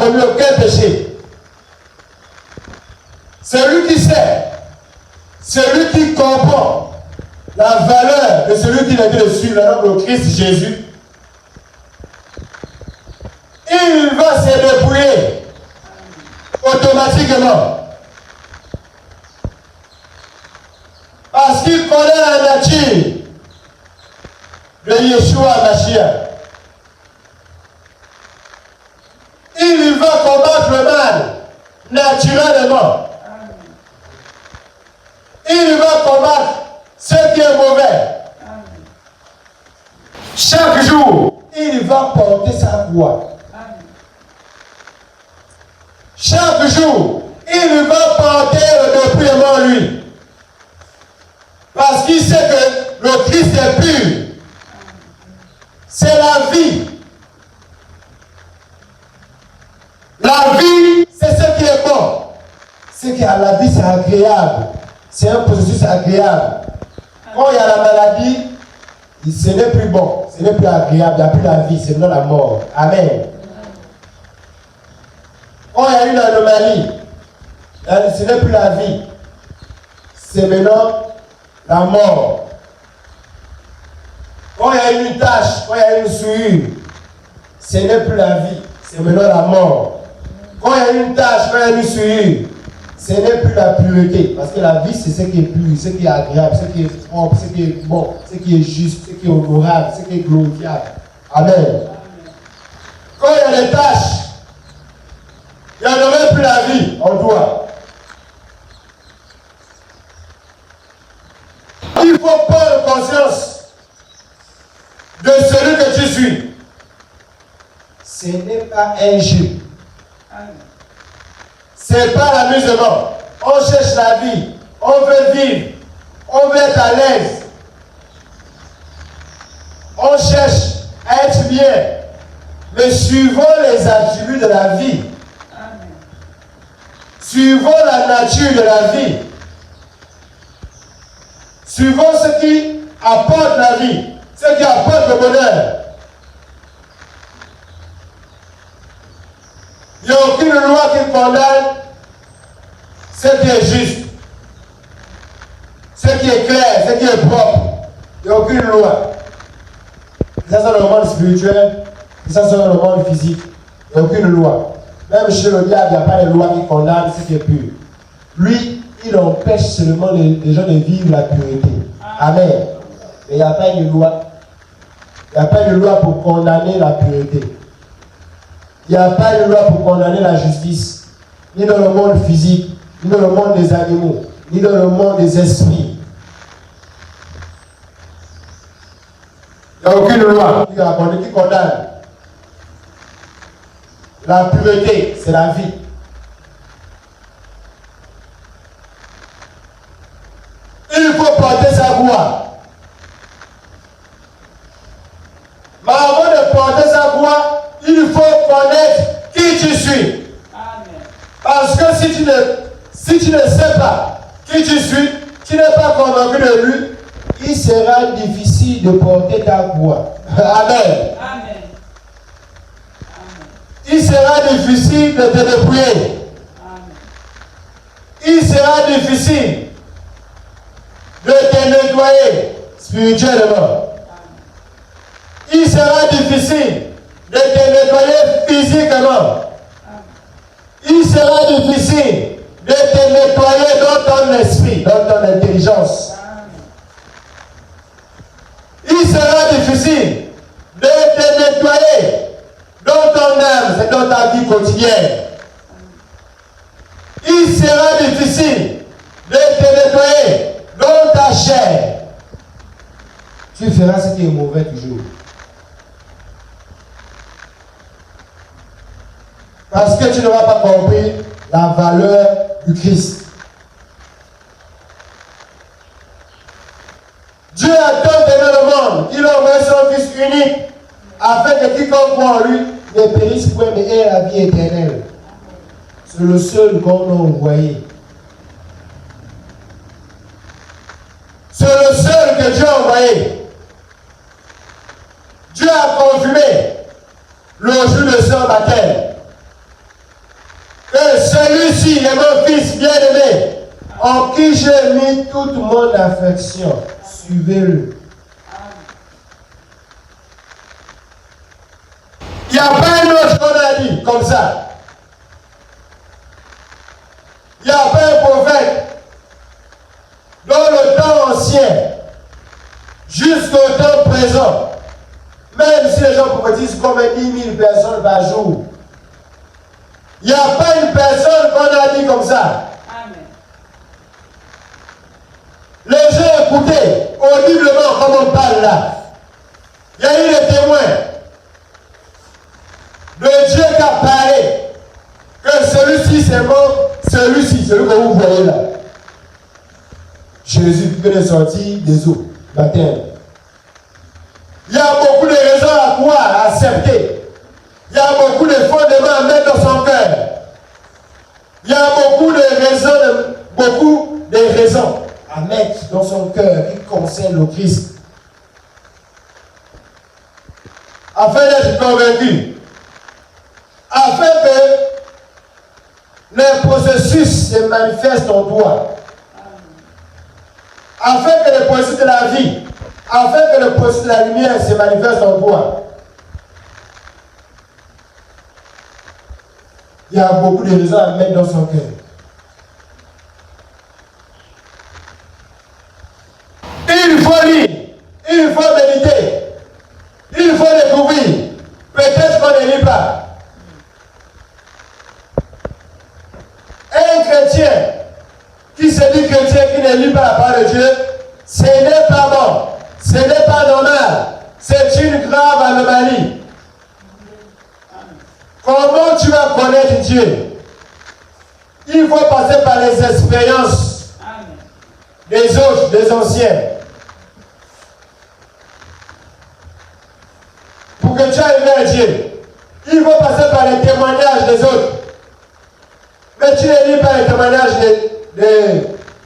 commis aucun péché. Celui qui sait, celui qui comprend la valeur de celui qui a dit de suivre le nom de Christ Jésus, il va se débrouiller automatiquement. Parce qu'il connaît la nature de Yeshua Mashiach. Il va combattre le mal naturellement. Il va combattre ce qui est mauvais. Chaque jour, il va porter sa croix. Chaque jour, il va porter le dépouillement en lui. Parce qu'il sait que le Christ est pur. C'est la vie. La vie, c'est ce qui est bon. Ce qui a la vie, c'est agréable. C'est un processus agréable. Quand il y a la maladie, ce n'est plus bon, ce n'est plus agréable, il n'y a plus la vie, c'est maintenant la mort. Amen. Quand il y a une anomalie, ce n'est plus la vie, c'est maintenant la mort. Quand il y a une tache, quand il y a une souillure, ce n'est plus la vie, c'est maintenant la mort. Quand il y a une tache, quand il y a une souillure, ce n'est plus la pureté. Parce que la vie, c'est ce qui est pur, ce qui est agréable, ce qui est propre, ce qui est bon, ce qui est juste, ce qui est honorable, ce qui est glorifiable. Amen. Quand il y a des taches, il n'y en aurait plus la vie en toi. Il faut prendre conscience de celui que tu suis. Ce n'est pas un jeu. Ce n'est pas l'amusement. On cherche la vie. On veut vivre. On veut être à l'aise. On cherche à être bien. Mais suivons les attributs de la vie. Suivons la nature de la vie. Suivons ce qui apporte la vie. Ce qui apporte le bonheur. Il n'y a aucune loi qui condamne ce qui est juste, ce qui est clair, ce qui est propre. Il n'y a aucune loi. Que ça soit dans le monde spirituel, que ça soit dans le monde physique. Il n'y a aucune loi. Même chez le diable, il n'y a pas de loi qui condamne ce qui est pur. Lui, il empêche seulement les gens de vivre la pureté. Amen. Mais il n'y a pas une loi. Il n'y a pas une loi pour condamner la pureté. Il n'y a pas une loi pour condamner la justice, ni dans le monde physique, ni dans le monde des animaux, ni dans le monde des esprits. Il n'y a aucune loi qui condamne. La pureté, c'est la vie. Il faut porter sa voix. Mais avant de porter sa voix, il faut connaître qui tu suis. Amen. Parce que si tu ne sais pas qui tu suis, tu n'es pas convaincu de lui, il sera difficile de porter ta voix. Amen. Amen. Il sera difficile de te dépouiller. Amen. Il sera difficile de te nettoyer spirituellement. Amen. Il sera difficile de te nettoyer physiquement. Il sera difficile de te nettoyer dans ton esprit, dans ton intelligence. Il sera difficile de te nettoyer dans ton âme, c'est dans ta vie quotidienne. Il sera difficile de te nettoyer dans ta chair. Tu feras ce qui est mauvais toujours. Parce que tu n'auras pas compris la valeur du Christ. Dieu a tant aimé le monde qu'il a envoyé son Fils unique afin que quiconque croit en lui ne périsse point mais ait la vie éternelle. C'est le seul qu'on a envoyé. C'est le seul que Dieu a envoyé. Dieu a confirmé le jour de son baptême. Celui-ci est mon fils bien-aimé, en qui j'ai mis toute mon affection. Suivez-le. Il n'y a pas un autre qu'on a dit comme ça. Il n'y a pas un prophète dans le temps ancien jusqu'au temps présent. Même si les gens prophétisent comme 10 000 personnes par jour. Il n'y a pas une personne qu'on a dit comme ça. Amen. Les gens écoutaient audiblement comme on parle là. Il y a eu des témoins de Dieu qui a parlé que celui-ci c'est mort, celui-ci, celui que vous voyez là. Jésus qui est sorti des eaux, baptême. Il y a beaucoup de raisons à croire, à accepter. Il y a beaucoup de fondements à mettre dans son cœur. Il y a beaucoup de raisons à mettre dans son cœur qui concernent le Christ. Afin d'être convaincu. Afin que le processus se manifeste en toi. Afin que le processus de la vie, afin que le processus de la lumière se manifeste en toi. Il y a beaucoup de raisons à mettre dans son cœur. Il faut lire, il faut méditer, il faut découvrir. Peut-être qu'on ne lit pas. Un chrétien qui se dit chrétien, qui ne lit pas la parole de Dieu, ce n'est pas bon, ce n'est pas normal, c'est une grave anomalie. Comment tu vas connaître Dieu? Il faut passer par les expériences des autres, des anciens. Pour que tu ailles vers Dieu, il faut passer par les témoignages des autres. Mais tu ne lis pas les témoignages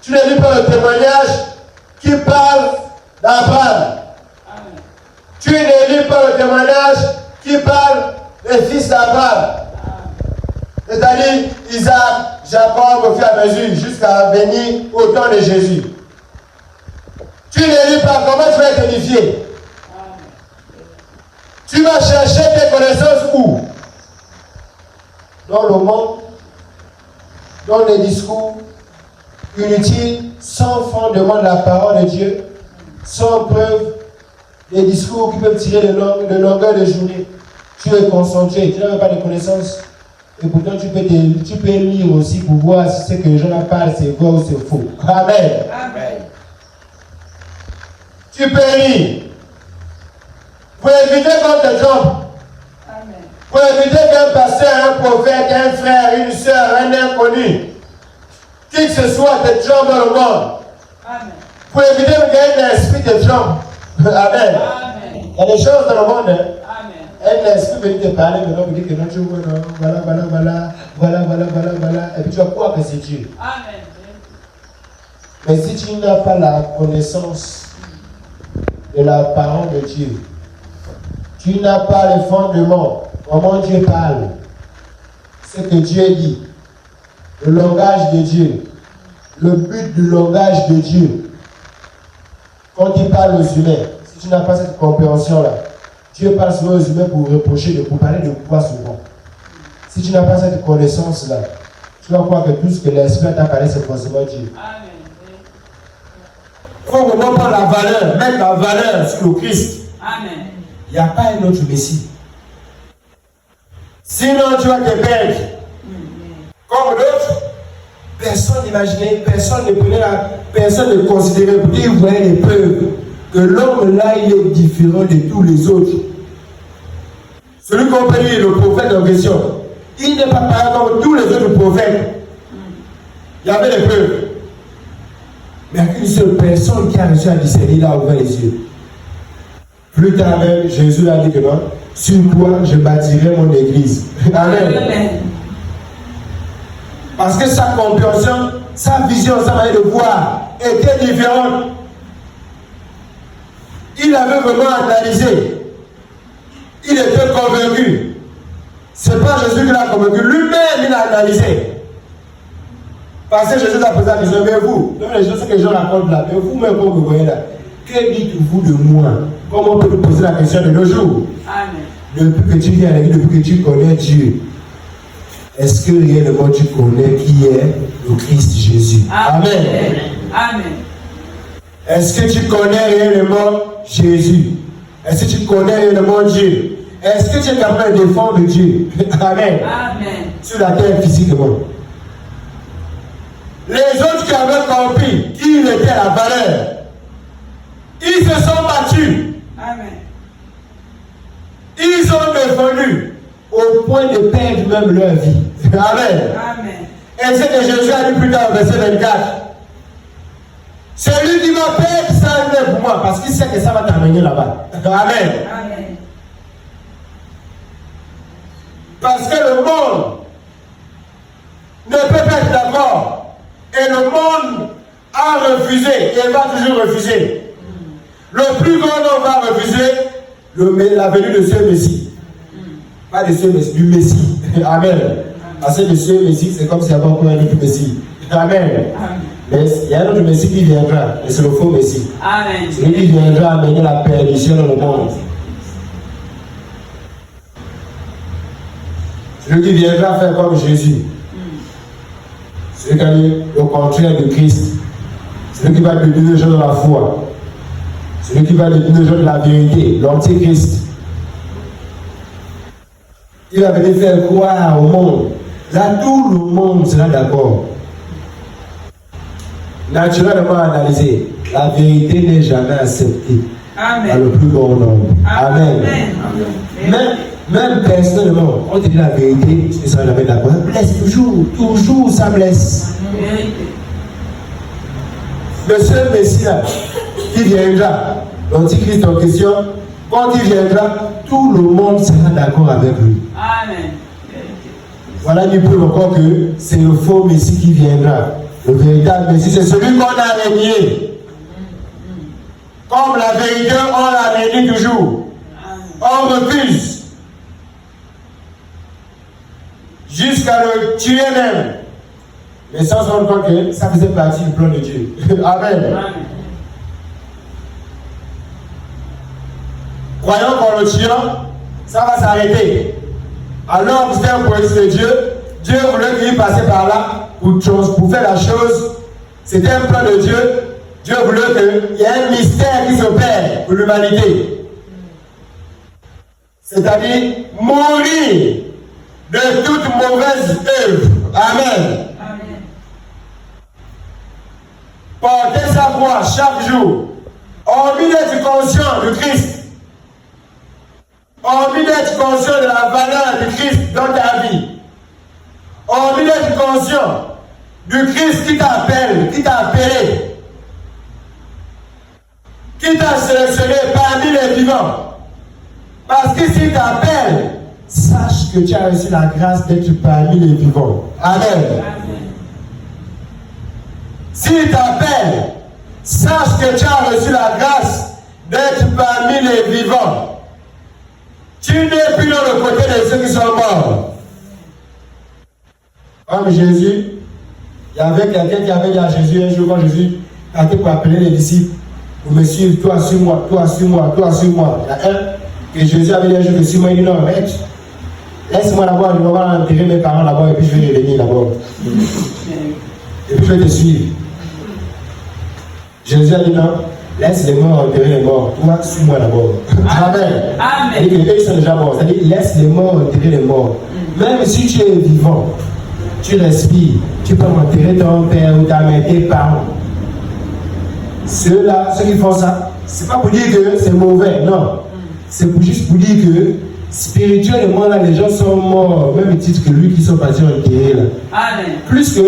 tu ne lis pas le témoignage qui parle d'Abraham. Tu ne lis pas le témoignage qui parle des fils d'Abraham. C'est-à-dire Isaac, Jacob au fur et à mesure jusqu'à venir au temps de Jésus. Tu ne lis pas, comment tu vas être édifié? Tu vas chercher tes connaissances où? Dans le monde, dans les discours inutiles, sans fondement de la parole de Dieu, sans preuve, des discours qui peuvent tirer de longueur de journée. Tu es concentré, tu n'as pas de connaissances. Et pourtant, tu peux lire aussi pour voir si ce que les gens parlent, c'est vrai ou c'est faux. Amen. Amen. Tu peux lire. Pour éviter qu'on te trompe. Amen. Pour éviter qu'un pasteur, un prophète, un frère, une soeur, un inconnu, qui que ce soit te trompe dans le monde. Amen. Pour éviter qu'un esprit te trompe. Amen. Amen. Il y a des choses dans le monde. Hein? Un esprit veut te parler, mais non, dit que non, tu vois, non, voilà. Et puis tu vas croire que c'est Dieu. Amen. Mais si tu n'as pas la connaissance de la parole de Dieu, tu n'as pas le fondement, comment Dieu parle, ce que Dieu dit, le langage de Dieu, le but du langage de Dieu, quand il parle aux humains, si tu n'as pas cette compréhension-là, Dieu parle souvent aux humains pour reprocher, pour parler de quoi souvent. Si tu n'as pas cette connaissance-là, tu vas croire que tout ce que l'Esprit t'a parlé, c'est forcément Dieu. Amen. Il faut vraiment prendre la valeur, mettre la valeur sur le Christ. Amen. Il n'y a pas un autre Messie. Sinon, tu vas te perdre. Comme d'autres, personne n'imaginait, personne ne prenait personne ne considérait, il voyait les preuves que l'homme là, il est différent de tous les autres. Celui qu'on peut dire le prophète en question, il n'est pas pareil comme tous les autres prophètes. Il y avait des preuves. Mais il n'y a qu'une seule personne qui a réussi à discerner, il a ouvert les yeux. Plus tard même, Jésus a dit que non, sur toi je bâtirai mon église. Amen. Amen. Parce que sa compréhension, sa vision, sa manière de voir était différente. Il avait vraiment analysé. Il était convaincu. Ce n'est pas Jésus qui l'a convaincu. Lui-même, il a analysé. Parce que Jésus a posé la question, mais vous, même les gens, c'est que les gens racontent là, mais vous, même quand vous voyez là, que dites-vous de moi? Comment on peut nous poser la question de nos jours? Amen. Depuis que tu viens à la vie, depuis que tu connais Dieu, est-ce que réellement tu connais qui est le Christ Jésus? Amen. Amen. Est-ce que tu connais réellement Jésus? Est-ce que tu connais réellement Dieu? Est-ce que tu es capable de défendre Dieu? Amen. Amen. Sur la terre physiquement. Les autres qui avaient compris qui était la valeur, ils se sont battus. Amen. Ils ont défendu au point de perdre même leur vie. Amen. Amen. Et c'est que Jésus a dit plus tard au verset 24. Celui qui va perdre ça est pour moi, parce qu'il sait que ça va t'amener là-bas. Amen. Amen. Parce que le monde ne peut pas être d'accord. Et le monde a refusé et va toujours refuser. Le plus grand nombre va refuser la venue de ce Messie. Pas de ce Messie, du Messie. Amen. Parce que de ce Messie, c'est comme s'il y avait encore un autre Messie. Amen. Mais il y a un autre Messie qui viendra, et c'est le faux Messie. Amen. Celui qui viendra amener la perdition dans le monde. Celui qui viendra faire comme Jésus. Celui qui a dit le contraire de Christ. Celui qui va devenir les gens de la foi. Celui qui va devenir les gens de la vérité, l'antichrist. Il va venir faire croire au monde. Là, tout le monde sera d'accord. Naturellement analysé, la vérité n'est jamais acceptée. Amen. Par le plus grand nombre. Amen. Amen. Même personnellement, on te dit la vérité, tu ne seras jamais d'accord. Ça blesse toujours ça blesse. Le seul Messie-là qui viendra, l'antichrist en question, quand il viendra, tout le monde sera d'accord avec lui. Amen. Voilà une preuve encore que c'est le faux Messie qui viendra. Le véritable Messie, c'est celui qu'on a régné. Comme la vérité, on la renie toujours. On refuse. Jusqu'à le tuer même. Mais sans se rendre compte que ça faisait partie du plan de Dieu. Amen. Amen. Croyons qu'en le tuant, ça va s'arrêter. Alors, c'était un projet de Dieu. Dieu voulait qu'il passe par là pour faire la chose. C'était un plan de Dieu. Dieu voulait qu'il y ait un mystère qui s'opère pour l'humanité. C'est-à-dire mourir de toute mauvaise œuvre. Amen. Amen. Porter sa voix chaque jour. Hormis d'être conscient du Christ. Hormis d'être conscient de la valeur du Christ dans ta vie. Hormis d'être conscient du Christ qui t'appelle, qui t'a appelé, qui t'a sélectionné parmi les vivants. Parce que s'il t'appelle, sache que tu as reçu la grâce d'être parmi les vivants. Amen. S'il t'appelle, sache que tu as reçu la grâce d'être parmi les vivants. Tu n'es plus dans le côté de ceux qui sont morts. Comme Jésus, il y avait quelqu'un qui avait dit à Jésus un jour, quand Jésus a été pour appeler les disciples, pour me suivre, toi suis-moi, toi suis-moi, toi suis-moi. Il y a un que Jésus avait dit un jour, suis-moi, il dit non, mec, laisse-moi d'abord, je vais enterrer mes parents là-bas et puis je vais revenir d'abord. Et puis je vais te suivre. Jésus a dit non, laisse les morts enterrer les morts, toi suis-moi d'abord. Amen. Amen. Il dit que eux sont déjà morts, c'est-à-dire laisse les morts enterrer les morts. Même si tu es vivant, tu respires, tu peux enterrer ton père ou ta mère, tes parents. Ceux-là, ceux qui font ça, c'est pas pour dire que c'est mauvais, non. C'est juste pour dire que spirituellement, là, les gens sont morts, au même titre que lui qui sont partis enterrer là. Amen. Plus que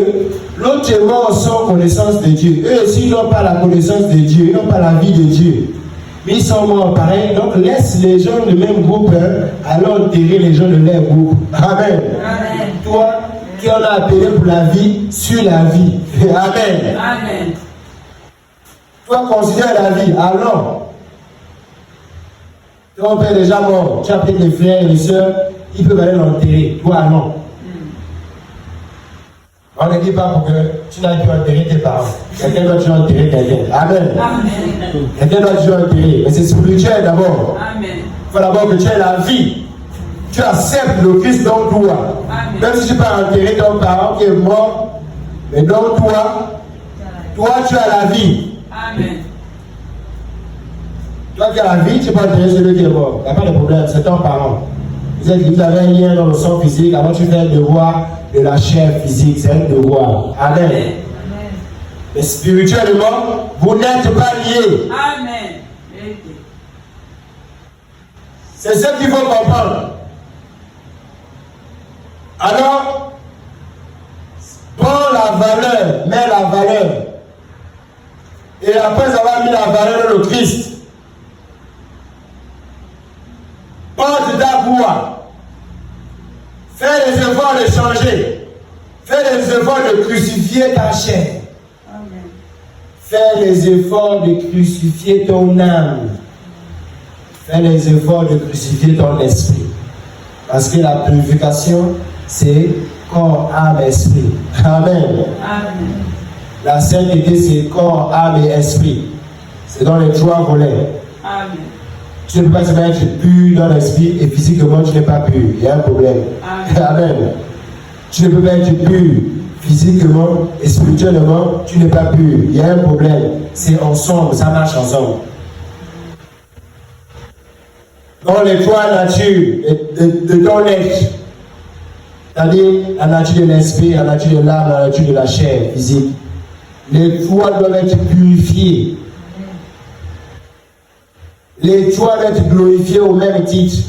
l'autre est mort sans connaissance de Dieu. Eux aussi, ils n'ont pas la connaissance de Dieu, ils n'ont pas la vie de Dieu. Mais ils sont morts pareil. Donc laisse les gens du même groupe, alors enterrer les gens de leur groupe. Amen. Amen. Toi qui en a appelé pour la vie, sur la vie. Amen. Amen. Toi considère la vie, allons. Ton père est déjà mort, tu as peut-être des frères et des soeurs, ils peuvent aller l'enterrer. Toi, allons. On ne dit pas pour que tu n'ailles plus enterrer tes parents. Quelqu'un doit toujours enterrer quelqu'un. Amen. Quelqu'un doit toujours enterrer. Mais c'est spirituel d'abord. Amen. Il faut d'abord que tu aies la vie. Tu acceptes le Christ dans toi. Amen. Même si tu peux enterrer ton parent qui est mort, mais dans toi, tu as la vie. Amen. Toi qui as la vie, tu peux enterrer celui qui est mort. Il n'y a pas de problème, c'est ton parent. Vous avez un lien dans le sang physique, avant tu fais le devoir de la chair physique, c'est un devoir. Amen. Amen. Mais spirituellement, vous n'êtes pas liés. Amen. C'est ce qu'il faut comprendre. Alors, prends la valeur, mets la valeur. Et après avoir mis la valeur dans le Christ, porte ta voix. Fais les efforts de changer. Fais les efforts de crucifier ta chair. Amen. Fais les efforts de crucifier ton âme. Fais les efforts de crucifier ton esprit. Parce que la purification, c'est corps, âme, esprit. Amen. Amen. La sainteté, c'est corps, âme et esprit. C'est dans les trois volets. Amen. Tu ne peux pas se mettre pur dans l'esprit et physiquement tu n'es pas pur. Il y a un problème. Amen. Amen. Tu ne peux pas être pur physiquement et spirituellement, tu n'es pas pur. Il y a un problème. C'est ensemble, ça marche ensemble. Dans les trois natures de ton être, c'est-à-dire la nature de l'esprit, la nature de l'âme, la nature de la chair physique, les trois doivent être purifiés. Les trois doivent être glorifiés au même titre.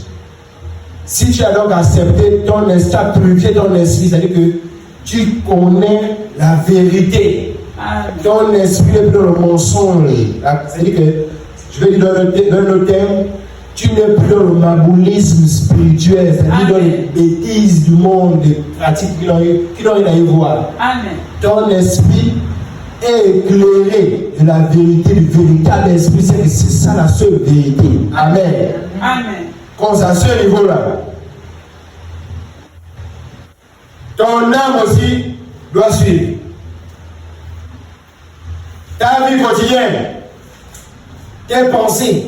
Si tu as donc accepté ton esprit, purifié ton esprit, c'est-à-dire que tu connais la vérité. Amen. Ton esprit n'est plus dans le mensonge. C'est-à-dire que, je vais dire dans le terme, tu n'es plus dans le maboulisme spirituel, c'est-à-dire dans les bêtises du monde, des pratiques qui n'ont rien à y voir. Amen. Ton esprit est éclairé de la vérité, du véritable esprit, c'est que c'est ça la seule vérité. Amen. Amen. Comme ça, à ce niveau-là, ton âme aussi doit suivre. Ta vie quotidienne, tes pensées,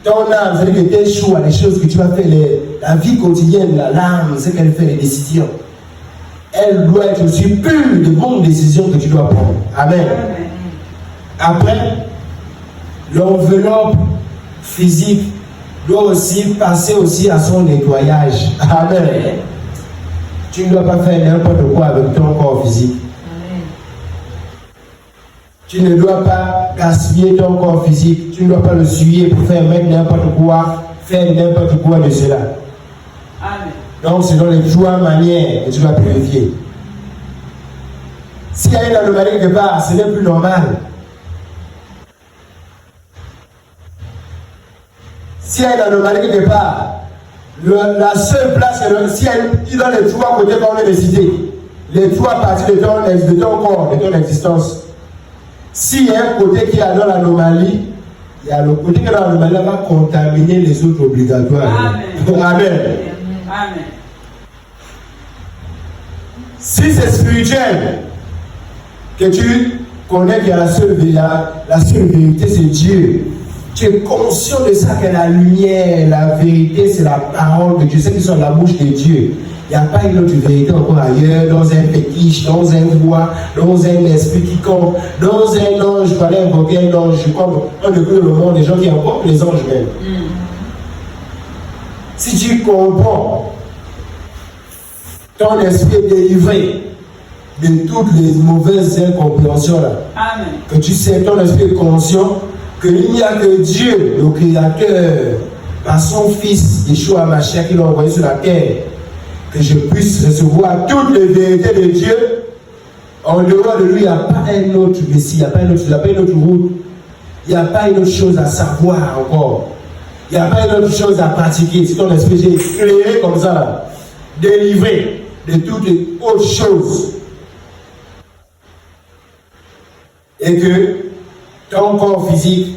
ton âme, c'est-à-dire que tes choix, les choses que tu vas faire, la vie quotidienne, l'âme, c'est qu'elle fait les décisions. Elle doit être aussi pure de bonnes décisions que tu dois prendre. Amen. Après, l'enveloppe physique doit aussi passer aussi à son nettoyage. Amen. Tu ne dois pas faire n'importe quoi avec ton corps physique. Tu ne dois pas gaspiller ton corps physique. Tu ne dois pas le suyer pour faire mettre n'importe quoi, faire n'importe quoi de cela. Amen. Donc, c'est dans les trois manières que tu dois purifier. S'il y a une anomalie quelque part, ce n'est plus normal. S'il y a une anomalie quelque part, la seule place, s'il y a dans les trois côtés qu'on vient de citer, les trois parties de ton corps, de ton existence, s'il y a un côté qui est dans l'anomalie, il y a le côté qui est dans l'anomalie qui va contaminer les autres obligatoires. Amen. Amen. Amen. Si c'est spirituel, que tu connais que la seule vérité c'est Dieu, tu es conscient de ça, que la lumière, la vérité c'est la parole de Dieu, c'est qui sont la bouche de Dieu. Il n'y a pas une autre vérité encore ailleurs, dans un fétiche, dans un voix, dans un esprit qui compte, dans un ange. Je parlais invoquer un ange, comme on découvre le monde, des gens qui invoquent les anges même. Si tu comprends, ton esprit est délivré de toutes les mauvaises incompréhensions là. Amen. Que tu sais, ton esprit est conscient qu'il n'y a que Dieu, le Créateur, par son Fils, Yeshua Mashiach, qui l'a envoyé sur la terre, que je puisse recevoir toutes les vérités de Dieu. En dehors de lui, il n'y a pas un autre Messie, il n'y a pas une autre route, il n'y a pas une autre chose à savoir encore. Il n'y a pas une autre chose à pratiquer. Si ton esprit est éclairé comme ça, là, délivré de toutes les autres choses. Et que ton corps physique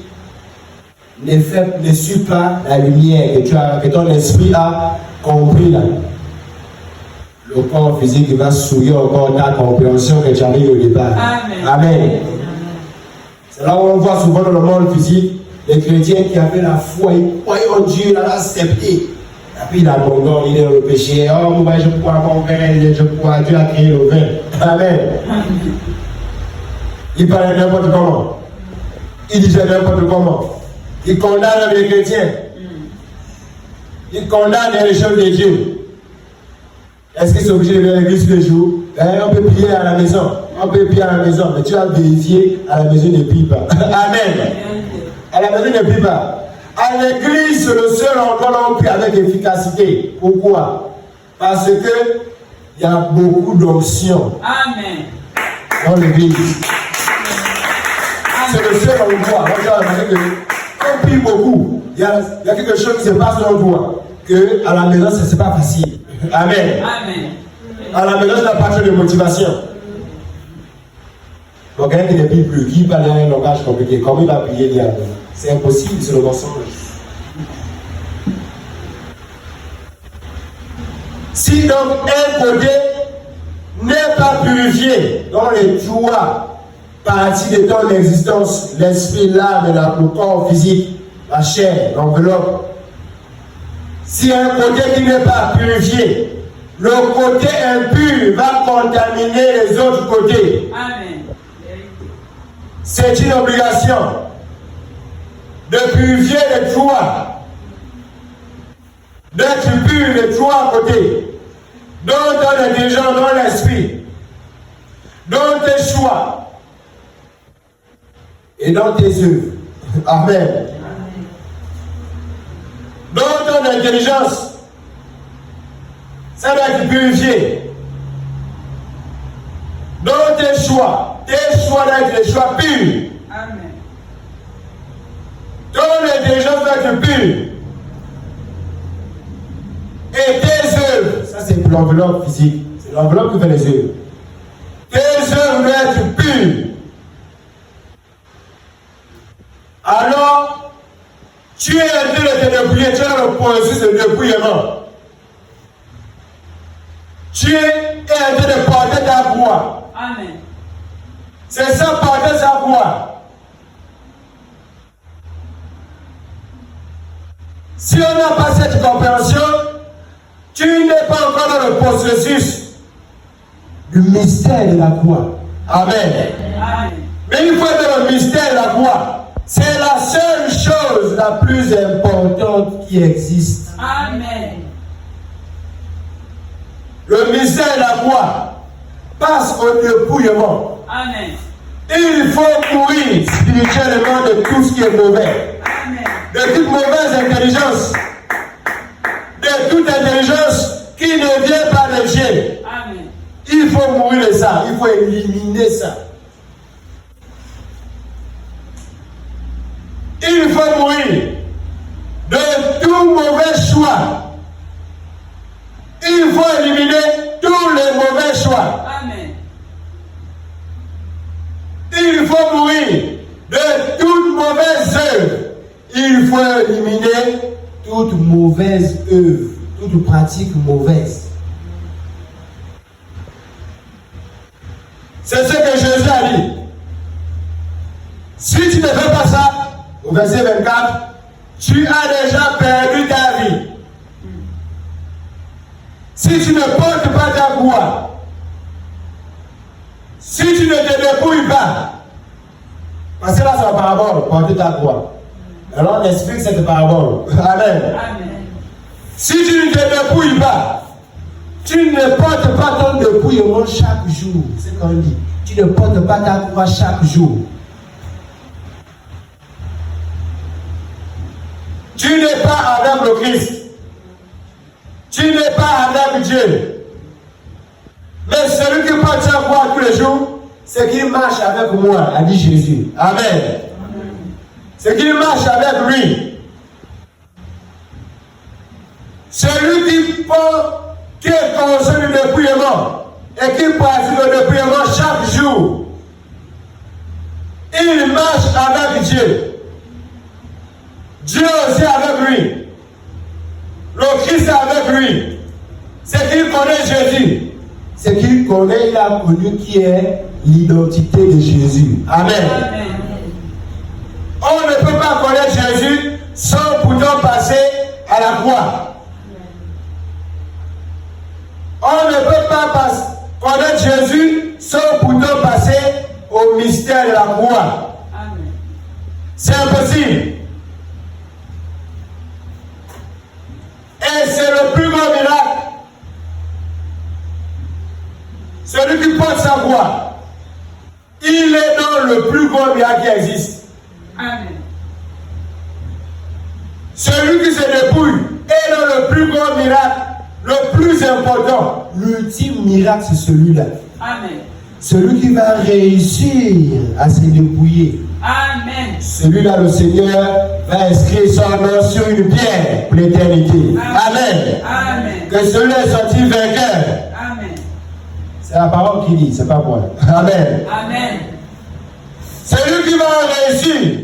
ne suit pas la lumière que ton esprit a compris là. le corps physique va sourire encore ta compréhension que tu avais au départ. Amen. Amen. C'est là où on voit souvent dans le monde physique les chrétiens qui avaient la foi, ils croyaient en Dieu, il a accepté. Et puis il a abandonné, il est dans le péché. Oh, moi, je crois mon vin, je crois Dieu a créé le vin. Amen. Il parlait n'importe comment. Il disait n'importe comment. Il condamne les chrétiens. Il condamne les choses de Dieu. Est-ce qu'ils sont obligés de venir à l'église tous les jours? On peut prier à la maison. On peut prier à la maison. Mais tu as vérifié, à la maison ne prie pas. Amen. À la maison ne prie pas. À l'église, c'est le seul endroit où on prie avec efficacité. Pourquoi? Parce que il y a beaucoup d'onction. Amen. Dans l'église. C'est le seul endroit. On prie beaucoup. Il y a quelque chose qui se passe dans toi. Que à la maison, ce n'est pas facile. Amen. Amen. À la maison, c'est la partie de motivation. Donc, quelqu'un qui ne prie plus, qui parle un langage compliqué, comment il va prier diable? C'est impossible, c'est le mensonge. Si donc un côté n'est pas purifié dans les trois parties de ton existence, l'esprit, l'âme et le corps physique, la chair, l'enveloppe, si un côté qui n'est pas purifié, le côté impur va contaminer les autres côtés. Amen. C'est une obligation de purifier les trois, d'être pur les trois côtés, dans ton intelligence, dans l'esprit, dans tes choix et dans tes œuvres. Amen. Dans ton intelligence, ça doit être purifié. Dans tes choix doivent être des choix purs. Amen. Ton intelligence doit être pure. Et tes œuvres, ça c'est l'enveloppe physique, c'est l'enveloppe qui fait les œuvres. Tes œuvres doivent être pures. Alors, tu es en train de te dépouiller, tu as le processus de dépouillement. Tu es en train de porter ta croix. Amen. C'est ça, porter sa croix. Si on n'a pas cette compréhension, tu n'es pas encore dans le processus du mystère de la croix. Amen. Amen. Mais il faut être dans le mystère de la croix. C'est la seule chose la plus importante qui existe. Amen. Le mystère de la croix passe au dépouillement. Amen. Il faut mourir spirituellement de tout ce qui est mauvais. Amen. De toute mauvaise intelligence. De toute intelligence qui ne vient pas de Dieu. Amen. Il faut mourir de ça. Il faut éliminer ça. Il faut mourir de tout mauvais choix. Il faut éliminer tous les mauvais choix. Amen. Il faut mourir de toute mauvaise œuvre. Il faut éliminer toute mauvaise œuvre, toute pratique mauvaise. C'est ce que Jésus a dit. Si tu ne fais pas ça, au verset 24, tu as déjà perdu ta vie. Si tu ne portes pas ta croix, si tu ne te dépouilles pas, parce que là c'est la parabole, porter ta croix. Alors on explique cette parabole. Amen. Amen. Si tu ne te dépouilles pas, tu ne portes pas ton dépouillement chaque jour. C'est ce qu'on dit. Tu ne portes pas ta croix chaque jour. Tu n'es pas avec le Christ. Tu n'es pas avec Dieu. Mais celui qui porte sa croix tous les jours, c'est qu'il marche avec moi, a dit Jésus. Amen. C'est qu'il marche avec lui. Celui qui est conscient du dépouillement et qui pratique le dépouillement chaque jour, il marche avec Dieu. Dieu aussi avec lui. Le Christ avec lui. C'est qu'il connaît Jésus. c'est qu'il connaît, il a connu qui est l'identité de Jésus. Amen. Amen. On ne peut pas connaître Jésus sans pourtant passer à la croix. On ne peut pas connaître Jésus sans pourtant passer au mystère de la croix. Amen. C'est impossible. Et c'est le plus grand miracle. Celui qui porte sa croix, il est dans le plus grand miracle qui existe. Amen. Celui qui se dépouille est dans le plus grand miracle, le plus important. L'ultime miracle, c'est celui-là. Amen. Celui qui va réussir à se dépouiller. Amen. Celui-là, le Seigneur va inscrire son nom sur une pierre pour l'éternité. Amen. Amen. Que celui-là est sorti vainqueur. Amen. C'est la parole qui dit, c'est pas moi. Amen. Amen. Celui qui va réussir,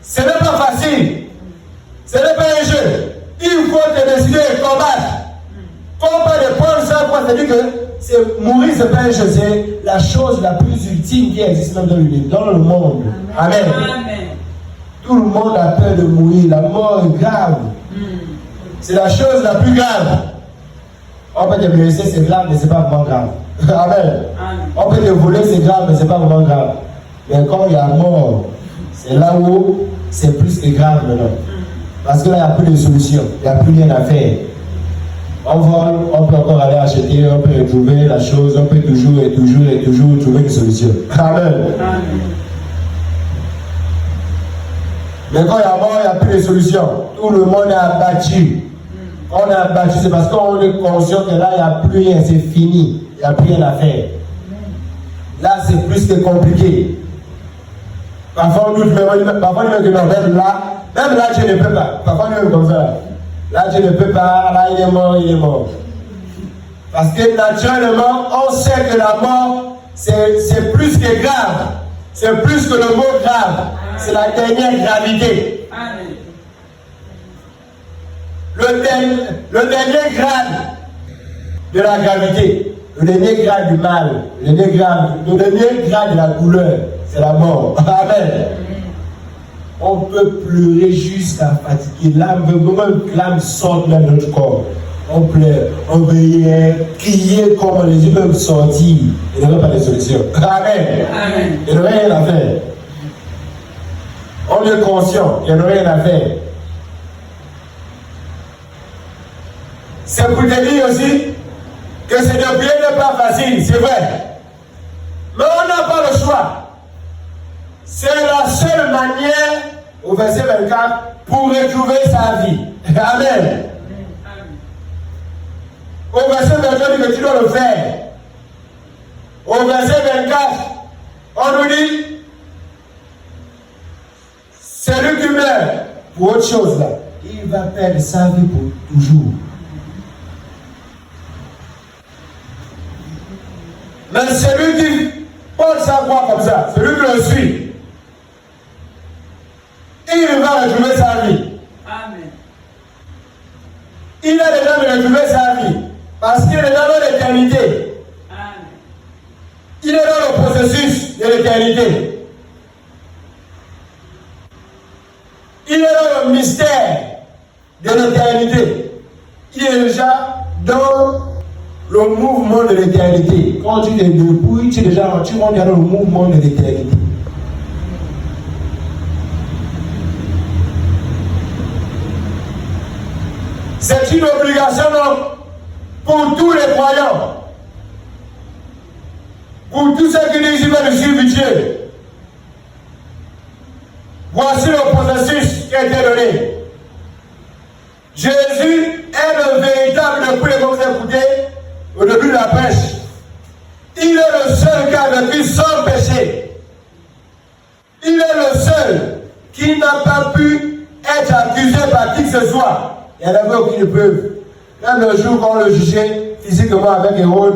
ce n'est pas facile. Ce n'est pas un jeu. Il faut te décider de combattre. Combat de prendre ça, quoi, c'est-à-dire que mourir, ce n'est pas un jeu, c'est la chose la plus ultime qui existe dans le monde. Amen. Amen. Tout le monde a peur de mourir. La mort est grave. C'est la chose la plus grave. On peut te blesser, c'est grave, mais ce n'est pas vraiment grave. Amen. Amen. On peut te voler, c'est grave, mais ce n'est pas vraiment grave. Mais quand il y a mort, c'est là où c'est plus que grave maintenant. Parce que là, il n'y a plus de solution. Il n'y a plus rien à faire. On vole, on peut encore aller acheter, on peut retrouver la chose, on peut toujours trouver une solution. Amen. Amen. Mais quand il y a mort, il n'y a plus de solution. Tout le monde est abattu. On est abattu, c'est parce qu'on est conscient que là, il n'y a plus rien, c'est fini. Il n'y a plus rien à faire. Là, c'est plus que compliqué. Parfois, on doute, parfois, on dit que non, même là, Dieu ne peut pas. Parfois, on dit comme ça. Là, Dieu ne peut pas, là, il est mort. Parce que naturellement, on sait que la mort, c'est plus que grave. C'est plus que le mot grave. C'est la dernière gravité. Amen. Le dernier grade de la gravité. Le dernier grade du mal. Le dernier grade de la douleur. C'est la mort. Amen. On peut pleurer jusqu'à fatiguer. L'âme sort de notre corps. On pleure, on veille, crier comme les yeux peuvent sortir. Il n'y aurait pas de solution. Amen. Amen. Il n'y aurait rien à faire. On est conscient, il n'y aurait rien à faire. C'est pour te dire aussi que ce n'est pas facile, c'est vrai. Mais on n'a pas le choix. C'est la seule manière, au verset 24, pour retrouver sa vie. Amen. Au verset 23, il dit que tu dois le faire. Au verset 24, on nous dit, celui qui meurt pour autre chose là, il va perdre sa vie pour toujours. Mais celui qui porte sa croix comme ça, celui qui le suit, il va retrouver sa vie. Amen. Il a déjà retrouvé sa vie. Parce qu'il est dans l'éternité. Amen. Il est dans le processus de l'éternité. Il est dans le mystère de l'éternité. Il est déjà dans le mouvement de l'éternité. Quand tu es debout, tu montes dans le mouvement de l'éternité. C'est une obligation pour tous les croyants. Pour tous ceux qui disent qu'ils veulent suivre Dieu. Voici le processus qui a été donné. Jésus est le véritable, depuis que vous écoutez au début de la prêche. Il est le seul qui a vécu sans péché. Il est le seul qui n'a pas pu être accusé par qui que ce soit. Il n'y en avait aucune preuve. Même le jour qu'on le jugeait physiquement avec Hérode,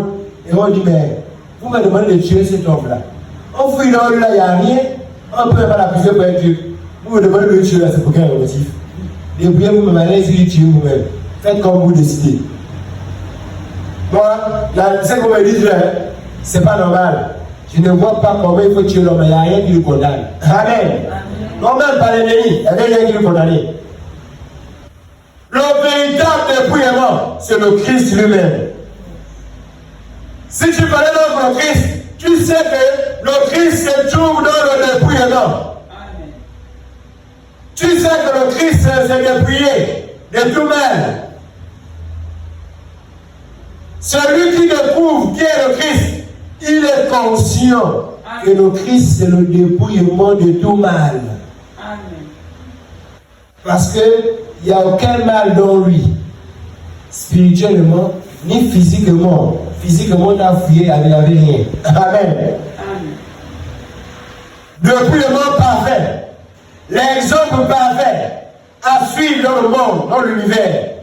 Hérode dit, mais vous me demandez de tuer cet homme-là. On fouille dans lui là, il n'y a rien. On ne peut pas l'accuser pour être Dieu. Vous me demandez de le tuer là, c'est pour quel motif? Débrouillez-vous, me allez-y tuer vous-même. Faites comme vous décidez. Moi, ce qu'on me dit, c'est pas normal. Je ne vois pas comment il faut tuer l'homme, il n'y a rien qui le condamne. Amen. Non, même pas l'ennemi, il n'y a rien qui le condamne. Le véritable dépouillement, c'est le Christ lui-même. Si tu parlais dans le Christ, tu sais que le Christ se trouve dans le dépouillement. Tu sais que le Christ s'est dépouillé de tout mal. Celui qui découvre qui est le Christ, il est conscient que le Christ c'est le dépouillement de tout mal. Amen. Parce qu'il n'y a aucun mal dans lui, spirituellement ni physiquement. Physiquement, on a fouillé, il n'y avait rien. Amen. Dépouillement parfait. L'exemple parfait à suivre dans le monde, dans l'univers.